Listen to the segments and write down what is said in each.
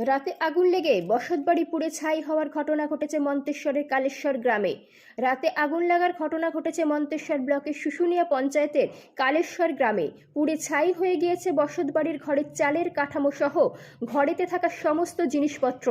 রাতে আগুন লেগে বসতবাড়ি পুড়ে ছাই হওয়ার ঘটনা ঘটেছে মন্তেশ্বরের কালেশ্বর গ্রামে। রাতে আগুন লাগার ঘটনা ঘটেছে মন্তেশ্বর ব্লকের শুশুনিয়া পঞ্চায়েতের কালেশ্বর গ্রামে। পুড়ে ছাই হয়ে গিয়েছে বসতবাড়ির ঘরের চালের কাঠামো সহ ঘরেতে থাকা সমস্ত জিনিসপত্র।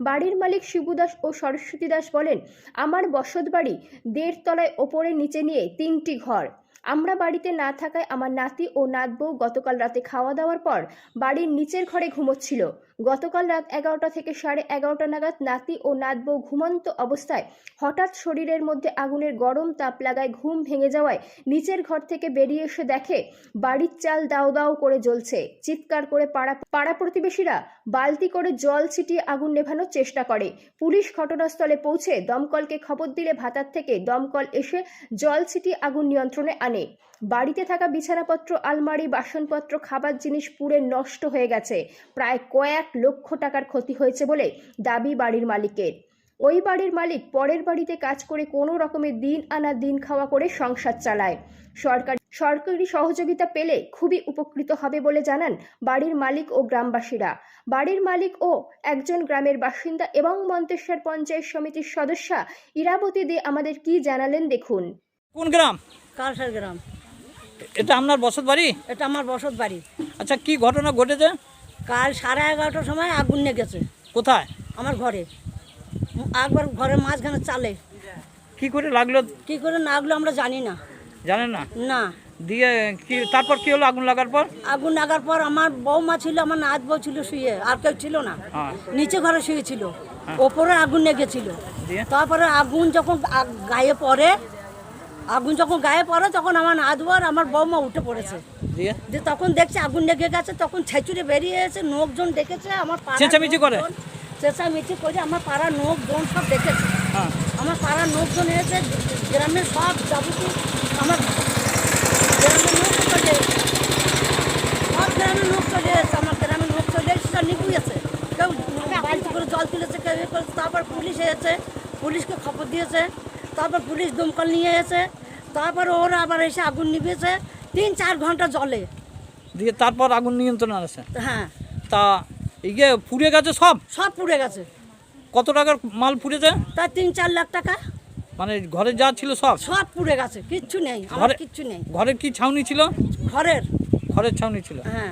বাড়ির মালিক শিবু দাস ও সরস্বতী দাস বলেন, আমার বসতবাড়ি 1.5 তলায় ওপরে নিচে নিয়ে 3টি ঘর। আমরা বাড়িতে না থাকায় আমার নাতি ও নাতবউ গতকাল রাতে খাওয়া দাওয়ার পর বাড়ির নিচের ঘরে ঘুমোচ্ছিল। গতকাল রাত 11টা থেকে 11:30 নাগাদ নাতি ও নাতবউ ঘুমন্ত অবস্থায় হঠাৎ শরীরের মধ্যে আগুনের গরম তাপ লাগায় ঘুম ভেঙে যাওয়ায় নিচের ঘর থেকে বেরিয়ে এসে দেখে বাড়ির চাল দাউ দাউ করে জ্বলছে। চিৎকার করে পাড়া প্রতিবেশীরা বালতি করে জল ছিটিয়ে আগুন নেভানোর চেষ্টা করে। পুলিশ ঘটনাস্থলে পৌঁছে দমকলকে খবর দিলে ভাতার থেকে দমকল এসে জল ছিটিয়ে আগুন নিয়ন্ত্রণে আনে। বাড়িতে থাকা বিছানাপত্র, আলমারি, বাসনপত্র, খাবার জিনিস পুড়ে নষ্ট হয়ে গেছে। প্রায় কয়েক লক্ষ টাকার ক্ষতি হয়েছে বলে দাবি বাড়ির মালিকের। ওই বাড়ির মালিক পরের বাড়িতে কাজ করে কোনো রকমের দিন আনা দিন খাওয়া করে সংসার চালায়। সরকারি সহযোগিতা পেলে খুবই উপকৃত হবে বলে জানান বাড়ির মালিক ও গ্রামবাসীরা। বাড়ির মালিক ও একজন গ্রামের বাসিন্দা এবং মন্তেশ্বর পঞ্চায়েত সমিতির সদস্যা ইরাবতী দে আমাদের কি জানালেন দেখুন। কোন গ্রাম? কালসার গ্রাম। এটা আপনার বসত বাড়ি? এটা আমার বসত বাড়ি। আচ্ছা, কি ঘটনা ঘটেছে? কাল 11:30টার সময় আগুন লেগেছে। কোথায়? আমার ঘরে, একবার ঘরের মাঝখানে চালে। কি করে লাগলো? কি করে লাগলো আমরা জানি না। জানেন না? না। দিয়ে কি তারপর কি হলো আগুন লাগার পর? আগুন লাগার পর আমার বৌমা ছিল, আমার নাত বউ ছিল শুয়ে, আর কেউ ছিল না। নিচে ঘরে শুয়েছিল, ওপরে আগুন লেগেছিল। তারপরে আগুন যখন গায়ে পড়ে, তখন আমার নাত বউ আর আমার বৌমা উঠে পড়েছে। যে তখন দেখছে আগুন লেগে গেছে, তখন ছেঁচুড়ে বেরিয়ে এসে লোকজন দেখেছে। আমার চেঁচামেচি করে আমার পাড়ার লোকজন সব দেখেছে। আমার পাড়ার লোকজন এসে গ্রামের সব যাবতীয় আমার গ্রামের লোক চলে এসেছে। আমার গ্রামের লোক চলে এসেছে, নিবুয়েছে, কেউ বাড়িতে করে জল তুলেছে, কেউ করেছে। তারপর পুলিশ এসেছে, পুলিশকে খবর দিয়েছে। তারপর পুলিশ দমকল নিয়ে এসে তারপর ওরা আবার এসে আগুন নিভিয়েছে 3-4 ঘন্টা জলে। দিয়ে তারপর আগুন নিয়ন্ত্রণ আছে। হ্যাঁ। তা ইয়ে পুড়ে গেছে সব? সব পুড়ে গেছে। কত টাকার মাল পুড়েছে? তা 3-4 লাখ টাকা। মানে ঘরে যা ছিল সব? সব পুড়ে গেছে, কিচ্ছু নেই, আমার কিচ্ছু নেই। ঘরের কি ছাউনি ছিল? ঘরের ছাউনি ছিল। হ্যাঁ।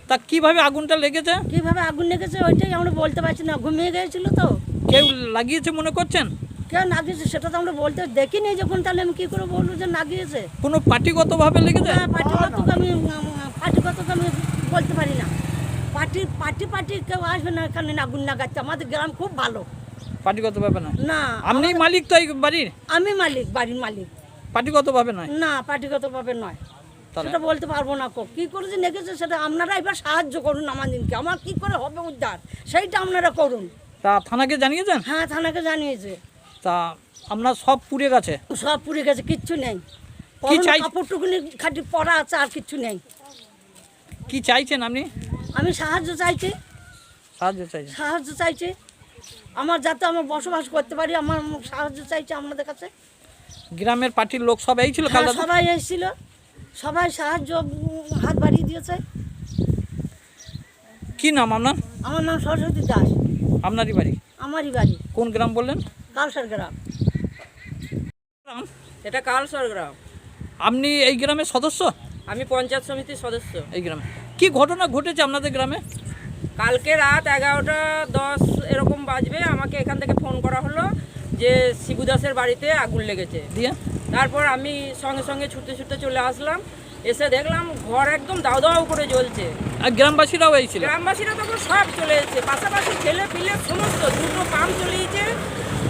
তা কিভাবে আগুনটা লেগেছে? কিভাবে আগুন লেগেছে ওইটাই আমরা বলতে পারছি না, ঘুমিয়ে গিয়েছিল তো। কেউ লাগিয়েছে মনে করছেন? কেউ লাগিয়েছে সেটা তো আমরা বলতে দেখিনি যখন, তাহলে আমি কি করে বলবো যে লাগিয়েছে? কোনো পার্টিগতভাবে লেগেছে? না, পার্টিগত আমি বলতে পারি না। পার্টি কেউ আসবে না এখানে আগুন লাগাচ্ছে। আমাদের গ্রাম খুব ভালো। পার্টিগতভাবে না? না। আপনি মালিক তো এই বাড়ির? আমি মালিক, বাড়ির মালিক। পার্টিগতভাবে নয়? না, পার্টিগতভাবে নয়। সেটা বলতে পারবো না। কি করে যে লেগেছে সেটা আপনারা এবার সাহায্য করুন আমাদেরকে। আমার কি করে হবে উদ্ধার সেইটা আপনারা করুন। তা থানাকে জানিয়েছেন? হ্যাঁ, থানাকে জানিয়েছে। তা আপনার সব পুড়ে গেছে? সব পুড়ে গেছে, কিচ্ছু নেই। কি চাই? কাপড়টুকুনি খাটি পরা আছে, আর কিচ্ছু নেই। কি চাইছেন আপনি? আমি সাহায্য চাইছি। সাহায্য চাইছি? আমার যাতে আমার বসবাস করতে পারি, আমার সাহায্য চাইছি আপনাদের কাছে। গ্রামের পার্টির লোক সব এই ছিল? সবাই এসেছিল, সবাই সাহায্য হাত বাড়িয়ে দিয়েছে। কি নাম আপনার? আমার নাম সরস্বতী দাস। আপনারই বাড়ি? আমারই বাড়ি। কোন গ্রাম বললেন? কালসার গ্রাম। এটা কালসার গ্রাম। আপনি এই গ্রামের সদস্য? আমি পঞ্চায়েত সমিতির সদস্য। এই গ্রামে কি ঘটনা ঘটেছে আপনাদের গ্রামে? কালকে রাত 11:10 এরকম বাজবে, আমাকে এখান থেকে ফোন করা হলো যে শিবু দাসের বাড়িতে আগুন লেগেছে। দিয়ে তারপর আমি সঙ্গে সঙ্গে ছুটে চলে আসলাম। এসে দেখলাম ঘর একদম দাউ দাউ করে জ্বলছে। আর গ্রামবাসীরাও এই ছিল? গ্রামবাসীরা তখন সব চলে এসেছে, পাশাপাশি ছেলে পিলে সমস্ত, 2টো পাম্প চলিয়েছে,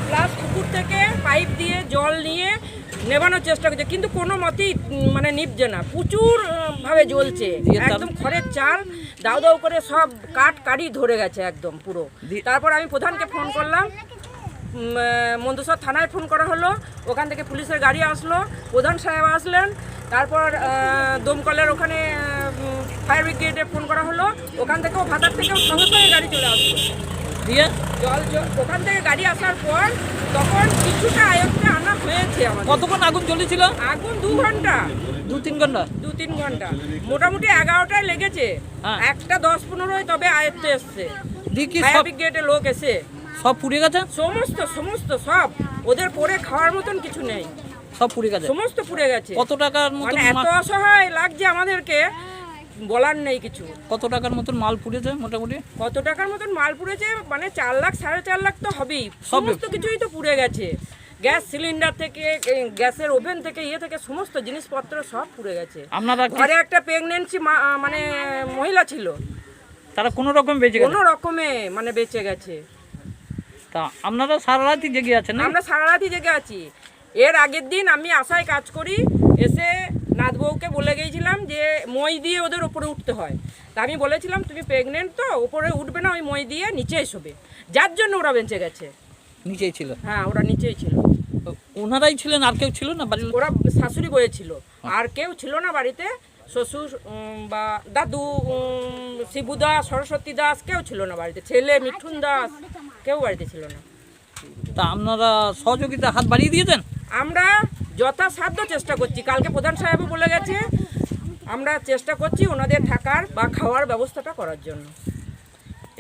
প্লাস পুকুর থেকে পাইপ দিয়ে জল নিয়ে নেভানোর চেষ্টা করছে, কিন্তু কোনো মতেই মানে নিভছে না, প্রচুর ভাবে জ্বলছে। একদম খড়ের চাল দাউ দাউ করে সব কাঠি ধরে গেছে একদম পুরো। তারপর আমি প্রধানকে ফোন করলাম, মন্তেশ্বর থানায় ফোন করা হলো, ওখান থেকে পুলিশের গাড়ি আসলো, প্রধান সাহেব আসলেন। তারপর দমকলের ওখানে ফায়ার ব্রিগেডে ফোন করা হলো, ওখান থেকেও ভাতার থেকেও সঙ্গে সঙ্গে গাড়ি চলে আসলো। দিয়ে ওখান থেকে গাড়ি আসার পর তখন কিছুটা আয়ত্তে আনা হয়েছে আমাদের। কতক্ষণ আগুন জ্বলেছিল? আগুন 2 ঘন্টা। 2-3 ঘন্টা? 2-3 ঘন্টা মোটামুটি 11টায় লেগেছে। 1টা 10-15 তবে আয়ত্তে এসছে। দিয়ে কি ফায়ার সব ব্রিগেডের লোক এসে সব পুড়ে গেছে? সমস্ত সব ওদের পরে খাওয়ার মতন কিছু নেই, সব পুড়ে গেছে। সমস্ত পুড়ে গেছে। কত টাকার মতন মানে এত অসহায় লাগছে আমাদেরকে, বলার নেই কিছু। কত টাকার মতন মাল পুড়েছে মোটামুটি? কত টাকার মতন মাল পুড়েছে মানে 4 লাখ 4.5 লাখ তো হবেই, সব সমস্ত কিছুই তো পুড়ে গেছে। গ্যাস সিলিন্ডার থেকে গ্যাসের ওভেন থেকে থেকে সমস্ত জিনিসপত্র সব পুড়ে গেছে। আপনারা ঘরে একটা প্রেগনেন্সি মানে মহিলা ছিল, তারা কোনো রকম বেঁচে গেছে? কোনো রকমে মানে বেঁচে গেছে। তা আপনারা সারা রাতই জেগে আছেন না? আমরা সারা রাতই জেগে আছি। এর আগের দিন আমি আশায় কাজ করি, এসে নাথবউকে বলে গিয়েছিলাম যে মই দিয়ে ওদের ওপরে উঠতে হয়। তা আমি বলেছিলাম তুমি প্রেগনেন্ট তো, ওপরে উঠবে না, ওই মই দিয়ে নিচে শোবে, যার জন্য ওরা বেঁচে গেছে। নিচেই ছিল? হ্যাঁ, ওরা নিচেই ছিল। ওনারাই ছিলেন, আর কেউ ছিল না বাড়ির? ওরা শাশুড়ি বয়ে ছিল, আর কেউ ছিল না বাড়িতে। শ্বশুর বা দাদু, শিবু দাস, সরস্বতী দাস কেউ ছিল না বাড়িতে, ছেলে মিঠুন দাস কেউ বাড়িতে ছিল না। তা আপনারা সহযোগিতা হাত বাড়িয়ে দিয়েছেন? আমরা যথাসাধ্য চেষ্টা করছি, কালকে প্রধান সাহেবও বলে গেছে, আমরা চেষ্টা করছি ওনাদের থাকার বা খাওয়ার ব্যবস্থাটা করার জন্য।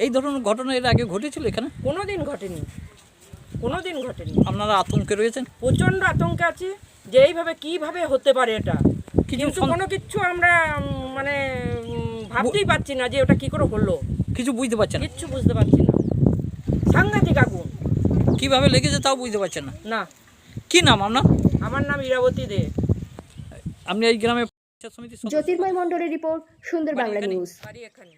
এই ধরনের ঘটনা এর আগে ঘটেছিল এখানে? কোনোদিন ঘটেনি, কোনোদিন ঘটেনি। আপনারা আতঙ্কে রয়েছেন? প্রচণ্ড আতঙ্কে আছি যে এইভাবে কিভাবে হতে পারে এটা, কিন্তু কোনো কিছু আমরা মানে ভাবতেই পারছি না যে ওটা কি করে হলো, কিছু বুঝতে পারছেন না? কিচ্ছু বুঝতে পারছি না। সাংঘাতিক আগুন, কিভাবে লেগেছে তাও বুঝতে পারছেন না? না। কি নাম আপনার? আমার নাম ইরাবতী দে। আপনি এই গ্রামে পঞ্চায়েত সমিতির সদস্য? জ্যোতির্ময় মণ্ডলের রিপোর্ট, সুন্দর বাংলা নিউজ। বাড়ি এখানে।